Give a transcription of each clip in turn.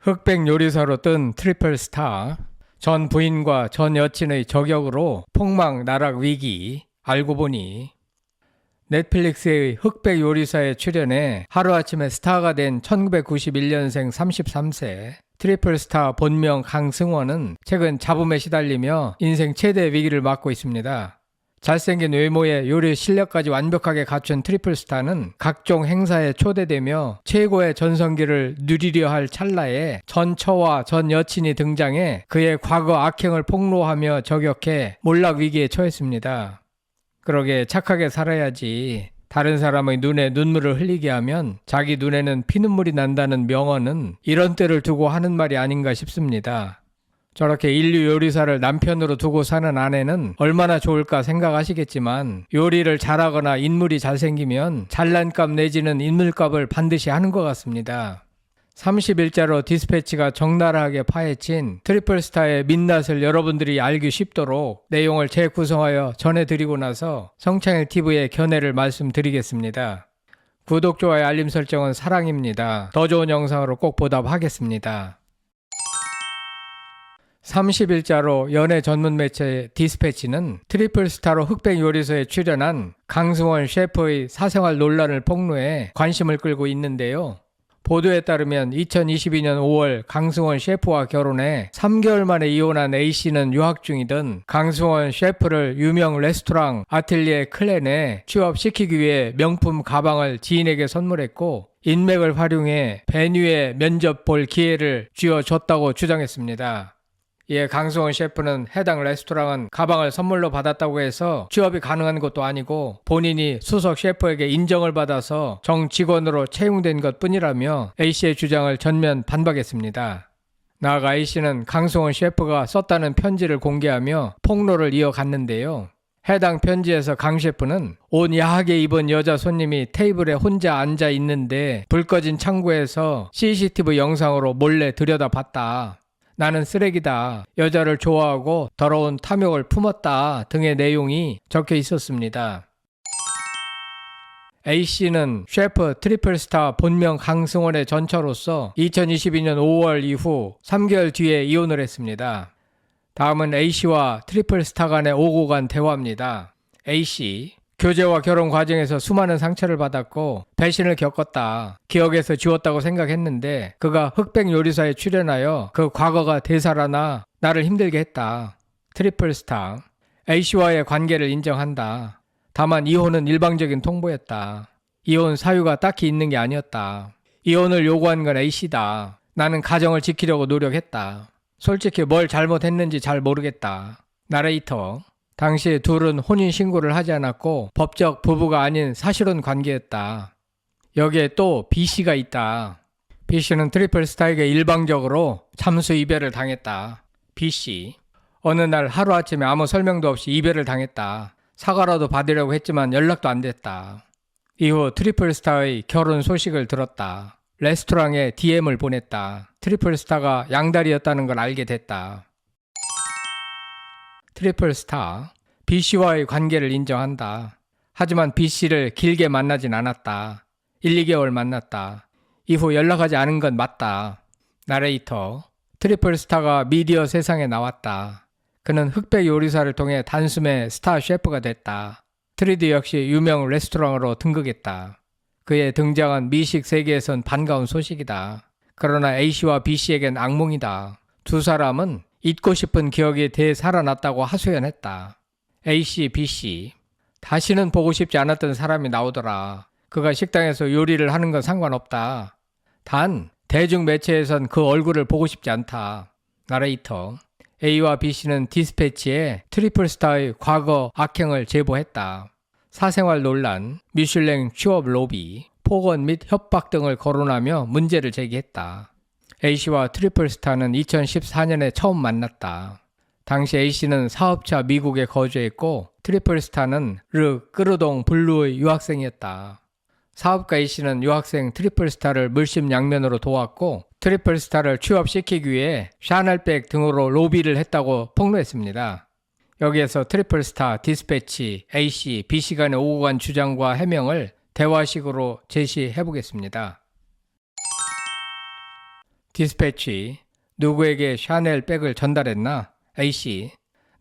흑백 요리사로 뜬 트리플 스타, 전 부인과 전 여친의 저격으로 폭망 나락 위기, 알고 보니 넷플릭스의 흑백 요리사에 출연해 하루아침에 스타가 된 1991년생 33세 트리플 스타 본명 강승원은 최근 잡음에 시달리며 인생 최대 위기를 맞고 있습니다. 잘생긴 외모에 요리 실력까지 완벽하게 갖춘 트리플 스타는 각종 행사에 초대되며 최고의 전성기를 누리려 할 찰나에 전 처와 전 여친이 등장해 그의 과거 악행을 폭로하며 저격해 몰락 위기에 처했습니다. 그러게 착하게 살아야지. 다른 사람의 눈에 눈물을 흘리게 하면 자기 눈에는 피눈물이 난다는 명언은 이런 때를 두고 하는 말이 아닌가 싶습니다. 저렇게 인류 요리사를 남편으로 두고 사는 아내는 얼마나 좋을까 생각하시겠지만 요리를 잘하거나 인물이 잘생기면 잘난값 내지는 인물값을 반드시 하는 것 같습니다. 30일자로 디스패치가 적나라하게 파헤친 트리플 스타의 민낯을 여러분들이 알기 쉽도록 내용을 재구성하여 전해드리고 나서 성창일TV의 견해를 말씀드리겠습니다. 구독, 좋아요, 알림 설정은 사랑입니다. 더 좋은 영상으로 꼭 보답하겠습니다. 30일자로 연예 전문 매체 디스패치는 트리플 스타로 흑백 요리사에 출연한 강승원 셰프의 사생활 논란을 폭로해 관심을 끌고 있는데요. 보도에 따르면 2022년 5월 강승원 셰프와 결혼해 3개월 만에 이혼한 A씨는 유학 중이던 강승원 셰프를 유명 레스토랑 아틀리에 클랜에 취업시키기 위해 명품 가방을 지인에게 선물했고 인맥을 활용해 베뉴에 면접 볼 기회를 쥐어줬다고 주장했습니다. 이에 강승원 셰프는 해당 레스토랑은 가방을 선물로 받았다고 해서 취업이 가능한 것도 아니고 본인이 수석 셰프에게 인정을 받아서 정직원으로 채용된 것 뿐이라며 A씨의 주장을 전면 반박했습니다. 나아가 A씨는 강승원 셰프가 썼다는 편지를 공개하며 폭로를 이어갔는데요. 해당 편지에서 강 셰프는 옷 야하게 입은 여자 손님이 테이블에 혼자 앉아 있는데 불 꺼진 창구에서 CCTV 영상으로 몰래 들여다봤다. 나는 쓰레기다. 여자를 좋아하고 더러운 탐욕을 품었다 등의 내용이 적혀 있었습니다. A씨는 셰프 트리플 스타 본명 강승원의 전처로서 2022년 5월 이후 3개월 뒤에 이혼을 했습니다. 다음은 A씨와 트리플 스타 간의 오고 간 대화입니다. A씨, 교제와 결혼 과정에서 수많은 상처를 받았고 배신을 겪었다. 기억에서 지웠다고 생각했는데 그가 흑백 요리사에 출연하여 그 과거가 되살아나 나를 힘들게 했다. 트리플 스타, A씨와의 관계를 인정한다. 다만 이혼은 일방적인 통보였다. 이혼 사유가 딱히 있는 게 아니었다. 이혼을 요구한 건 A씨다. 나는 가정을 지키려고 노력했다. 솔직히 뭘 잘못했는지 잘 모르겠다. 나레이터, 당시 둘은 혼인신고를 하지 않았고 법적 부부가 아닌 사실혼 관계였다. 여기에 또 B씨가 있다. B씨는 트리플 스타에게 일방적으로 잠수 이별을 당했다. B씨, 어느 날 하루아침에 아무 설명도 없이 이별을 당했다. 사과라도 받으려고 했지만 연락도 안 됐다. 이후 트리플 스타의 결혼 소식을 들었다. 레스토랑에 DM을 보냈다. 트리플 스타가 양다리였다는 걸 알게 됐다. 트리플 스타, B씨와의 관계를 인정한다. 하지만 B씨를 길게 만나진 않았다. 1, 2개월 만났다. 이후 연락하지 않은 건 맞다. 나레이터, 트리플 스타가 미디어 세상에 나왔다. 그는 흑백 요리사를 통해 단숨에 스타 셰프가 됐다. 트리드 역시 유명 레스토랑으로 등극했다. 그의 등장은 미식 세계에선 반가운 소식이다. 그러나 A씨와 B씨에겐 악몽이다. 두 사람은 잊고 싶은 기억이 되살아났다고 하소연했다. A씨, B씨, 다시는 보고 싶지 않았던 사람이 나오더라. 그가 식당에서 요리를 하는 건 상관없다. 단 대중매체에선 그 얼굴을 보고 싶지 않다. 나레이터, A와 B씨는 디스패치에 트리플 스타의 과거 악행을 제보했다. 사생활 논란, 미슐랭 취업 로비, 폭언 및 협박 등을 거론하며 문제를 제기했다. A씨와 트리플 스타는 2014년에 처음 만났다. 당시 A씨는 사업차 미국에 거주했고 트리플 스타는 끄르동 블루의 유학생이었다. 사업가 A씨는 유학생 트리플 스타를 물심양면으로 도왔고 트리플 스타를 취업시키기 위해 샤넬백 등으로 로비를 했다고 폭로했습니다. 여기에서 트리플 스타, 디스패치, A씨, B씨 간의 오고 간 주장과 해명을 대화식으로 제시해 보겠습니다. 디스패치. 누구에게 샤넬 백을 전달했나? A씨.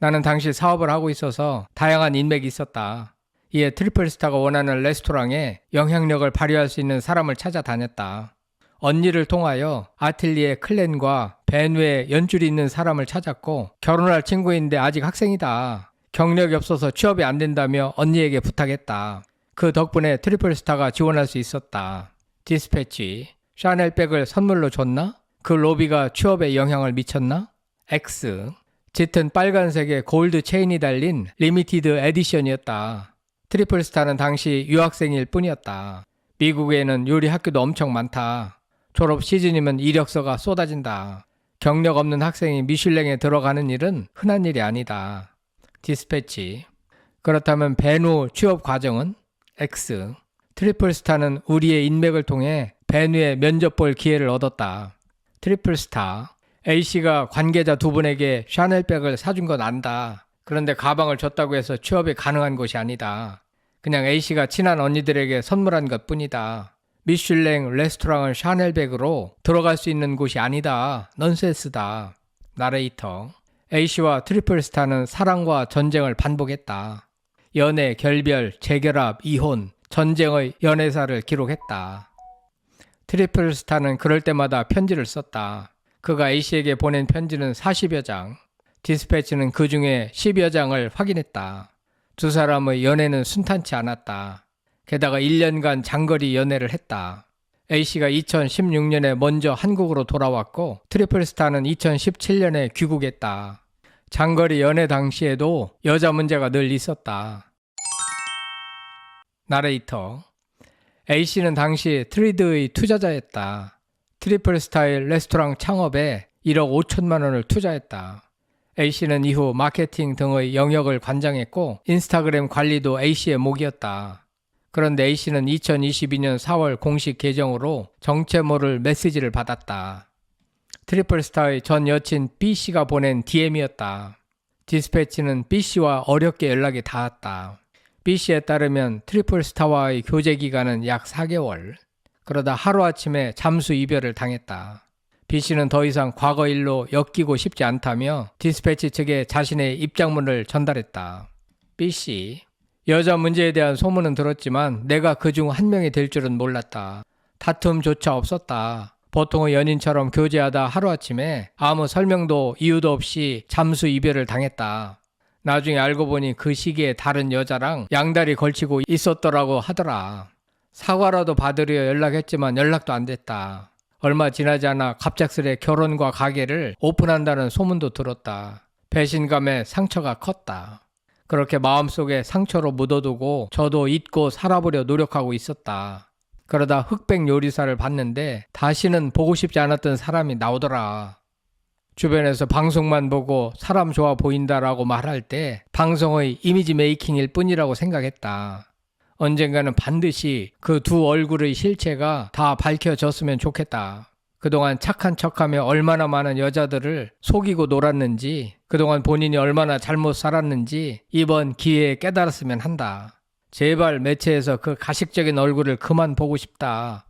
나는 당시 사업을 하고 있어서 다양한 인맥이 있었다. 이에 트리플스타가 원하는 레스토랑에 영향력을 발휘할 수 있는 사람을 찾아다녔다. 언니를 통하여 아틀리에 클랜과 벤웨에 연줄이 있는 사람을 찾았고 결혼할 친구인데 아직 학생이다. 경력이 없어서 취업이 안 된다며 언니에게 부탁했다. 그 덕분에 트리플스타가 지원할 수 있었다. 디스패치. 샤넬 백을 선물로 줬나? 그 로비가 취업에 영향을 미쳤나? X. 짙은 빨간색의 골드 체인이 달린 리미티드 에디션이었다. 트리플스타는 당시 유학생일 뿐이었다. 미국에는 요리 학교도 엄청 많다. 졸업 시즌이면 이력서가 쏟아진다. 경력 없는 학생이 미슐랭에 들어가는 일은 흔한 일이 아니다. 디스패치. 그렇다면 벤후 취업 과정은? X. 트리플스타는 우리의 인맥을 통해 벤후의 면접 볼 기회를 얻었다. 트리플스타. A씨가 관계자 두 분에게 샤넬백을 사준 건 안다. 그런데 가방을 줬다고 해서 취업이 가능한 것이 아니다. 그냥 A씨가 친한 언니들에게 선물한 것 뿐이다. 미슐랭 레스토랑을 샤넬백으로 들어갈 수 있는 곳이 아니다. 넌센스다. 나레이터. A씨와 트리플스타는 사랑과 전쟁을 반복했다. 연애, 결별, 재결합, 이혼, 전쟁의 연애사를 기록했다. 트리플스타는 그럴 때마다 편지를 썼다. 그가 A씨에게 보낸 편지는 40여 장. 디스패치는 그 중에 10여 장을 확인했다. 두 사람의 연애는 순탄치 않았다. 게다가 1년간 장거리 연애를 했다. A씨가 2016년에 먼저 한국으로 돌아왔고 트리플스타는 2017년에 귀국했다. 장거리 연애 당시에도 여자 문제가 늘 있었다. 나레이터. A씨는 당시 트리드의 투자자였다. 트리플스타의 레스토랑 창업에 1억 5천만 원을 투자했다. A씨는 이후 마케팅 등의 영역을 관장했고 인스타그램 관리도 A씨의 몫이었다. 그런데 A씨는 2022년 4월 공식 계정으로 정체 모를 메시지를 받았다. 트리플스타의 전 여친 B씨가 보낸 DM이었다. 디스패치는 B씨와 어렵게 연락이 닿았다. B씨에 따르면 트리플스타와의 교제 기간은 약 4개월. 그러다 하루아침에 잠수 이별을 당했다. B씨는 더 이상 과거 일로 엮이고 싶지 않다며 디스패치 측에 자신의 입장문을 전달했다. B씨. 여자 문제에 대한 소문은 들었지만 내가 그중 한 명이 될 줄은 몰랐다. 다툼조차 없었다. 보통의 연인처럼 교제하다 하루아침에 아무 설명도 이유도 없이 잠수 이별을 당했다. 나중에 알고 보니 그 시기에 다른 여자랑 양다리 걸치고 있었더라고 하더라. 사과라도 받으려 연락했지만 연락도 안 됐다. 얼마 지나지 않아 갑작스레 결혼과 가게를 오픈한다는 소문도 들었다. 배신감에 상처가 컸다. 그렇게 마음속에 상처로 묻어두고 저도 잊고 살아보려 노력하고 있었다. 그러다 흑백 요리사를 봤는데 다시는 보고 싶지 않았던 사람이 나오더라. 주변에서 방송만 보고 사람 좋아 보인다라고 말할 때 방송의 이미지 메이킹일 뿐이라고 생각했다. 언젠가는 반드시 그 두 얼굴의 실체가 다 밝혀졌으면 좋겠다. 그동안 착한 척하며 얼마나 많은 여자들을 속이고 놀았는지, 그동안 본인이 얼마나 잘못 살았는지 이번 기회에 깨달았으면 한다. 제발 매체에서 그 가식적인 얼굴을 그만 보고 싶다.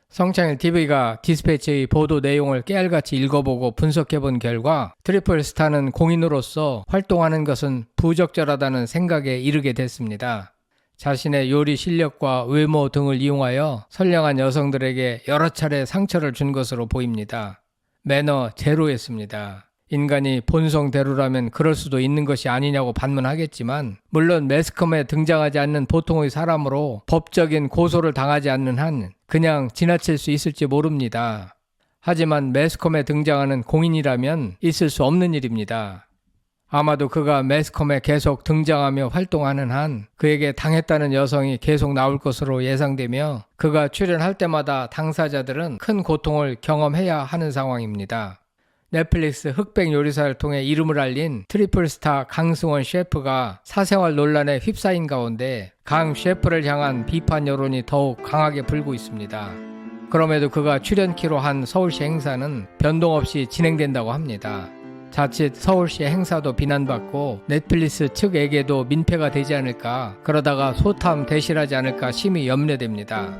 성창일TV가 디스패치의 보도 내용을 깨알같이 읽어보고 분석해본 결과 트리플스타는 공인으로서 활동하는 것은 부적절하다는 생각에 이르게 됐습니다. 자신의 요리 실력과 외모 등을 이용하여 선량한 여성들에게 여러 차례 상처를 준 것으로 보입니다. 매너 제로였습니다. 인간이 본성대로라면 그럴 수도 있는 것이 아니냐고 반문하겠지만 물론 매스컴에 등장하지 않는 보통의 사람으로 법적인 고소를 당하지 않는 한 그냥 지나칠 수 있을지 모릅니다. 하지만 매스컴에 등장하는 공인이라면 있을 수 없는 일입니다. 아마도 그가 매스컴에 계속 등장하며 활동하는 한 그에게 당했다는 여성이 계속 나올 것으로 예상되며 그가 출연할 때마다 당사자들은 큰 고통을 경험해야 하는 상황입니다. 넷플릭스 흑백 요리사를 통해 이름을 알린 트리플스타 강승원 셰프가 사생활 논란에 휩싸인 가운데 강 셰프를 향한 비판 여론이 더욱 강하게 불고 있습니다. 그럼에도 그가 출연키로 한 서울시 행사는 변동 없이 진행된다고 합니다. 자칫 서울시 행사도 비난받고 넷플릭스 측에게도 민폐가 되지 않을까, 그러다가 소탐 대실하지 않을까 심히 염려됩니다.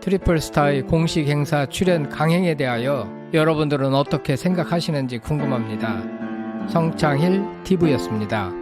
트리플스타의 공식 행사 출연 강행에 대하여 여러분들은 어떻게 생각하시는지 궁금합니다. 성창힐 TV였습니다.